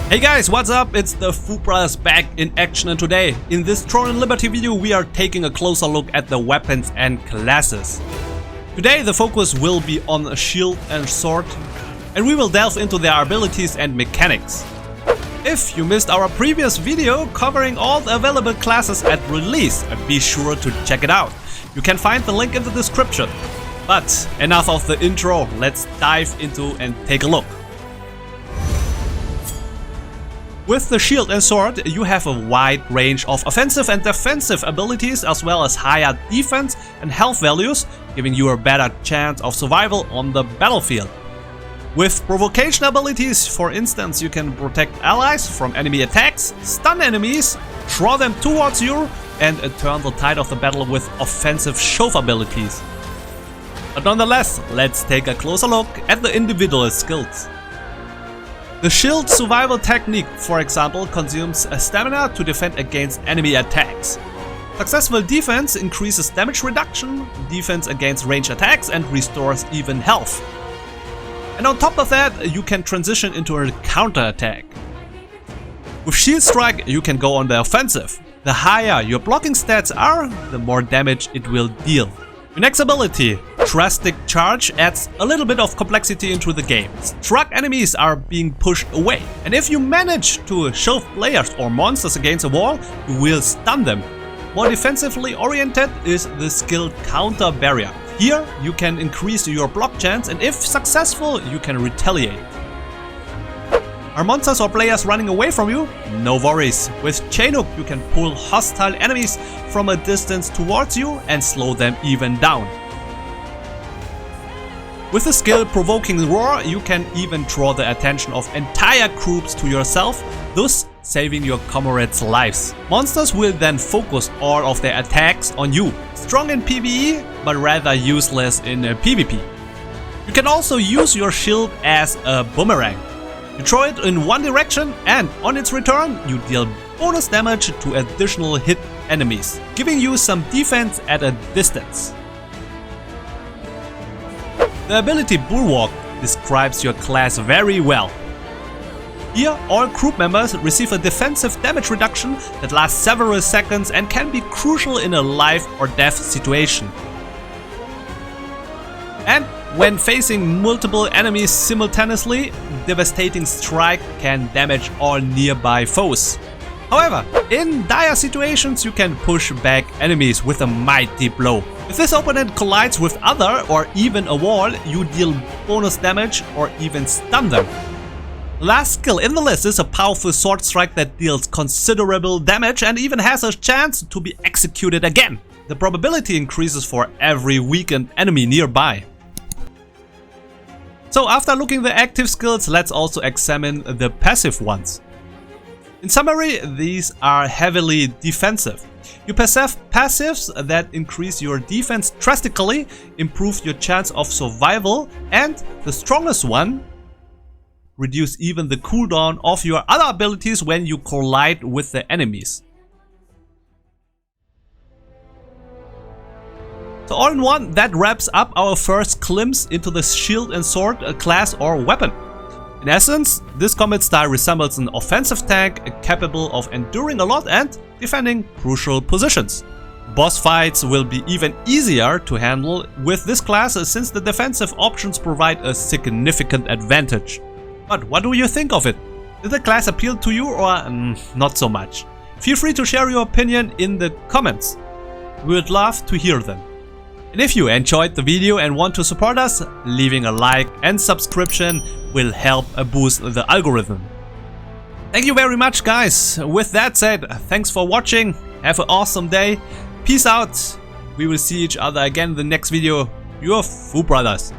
Hey guys, what's up? It's the Fu Brothers back in action, and today in this Throne and Liberty video we are taking a closer look at the weapons and classes. Today the focus will be on shield and sword, and we will delve into their abilities and mechanics. If you missed our previous video covering all the available classes at release, be sure to check it out. You can find the link in the description. But enough of the intro, let's dive into and take a look. With the shield and sword, you have a wide range of offensive and defensive abilities, as well as higher defense and health values, giving you a better chance of survival on the battlefield. With provocation abilities, for instance, you can protect allies from enemy attacks, stun enemies, draw them towards you, and turn the tide of the battle with offensive shove abilities. But nonetheless, let's take a closer look at the individual skills. The shield survival technique, for example, consumes stamina to defend against enemy attacks. Successful defense increases damage reduction, defense against ranged attacks, and restores even health. And on top of that, you can transition into a counter-attack. With shield strike, you can go on the offensive. The higher your blocking stats are, the more damage it will deal. Your next ability, Drastic Charge, adds a little bit of complexity into the game. Struck enemies are being pushed away, and if you manage to shove players or monsters against a wall, you will stun them. More defensively oriented is the skill Counter Barrier. Here you can increase your block chance, and if successful, you can retaliate. Are monsters or players running away from you? No worries. With Chain Hook you can pull hostile enemies from a distance towards you and slow them even down. With the skill Provoking Roar, you can even draw the attention of entire groups to yourself, thus saving your comrades' lives. Monsters will then focus all of their attacks on you. Strong in PvE, but rather useless in PvP. You can also use your shield as a boomerang. You throw it in one direction, and on its return, you deal bonus damage to additional hit enemies, giving you some defense at a distance. The ability Bulwark describes your class very well. Here, all group members receive a defensive damage reduction that lasts several seconds and can be crucial in a life or death situation. And when facing multiple enemies simultaneously, Devastating Strike can damage all nearby foes. However, in dire situations you can push back enemies with a mighty blow. If this opponent collides with other or even a wall, you deal bonus damage or even stun them. The last skill in the list is a powerful sword strike that deals considerable damage and even has a chance to be executed again. The probability increases for every weakened enemy nearby. So after looking at the active skills, let's also examine the passive ones. In summary, these are heavily defensive. You possess passives that increase your defense drastically, improve your chance of survival, and the strongest one, reduce even the cooldown of your other abilities when you collide with the enemies. So all in one, that wraps up our first glimpse into the shield and sword class or weapon. In essence, this combat style resembles an offensive tank capable of enduring a lot and defending crucial positions. Boss fights will be even easier to handle with this class since the defensive options provide a significant advantage. But what do you think of it? Did the class appeal to you or not so much? Feel free to share your opinion in the comments. We would love to hear them. And if you enjoyed the video and want to support us, leaving a like and subscription will help boost the algorithm. Thank you very much, guys. With that said, thanks for watching. Have an awesome day. Peace out. We will see each other again in the next video. Your Fu Brothers.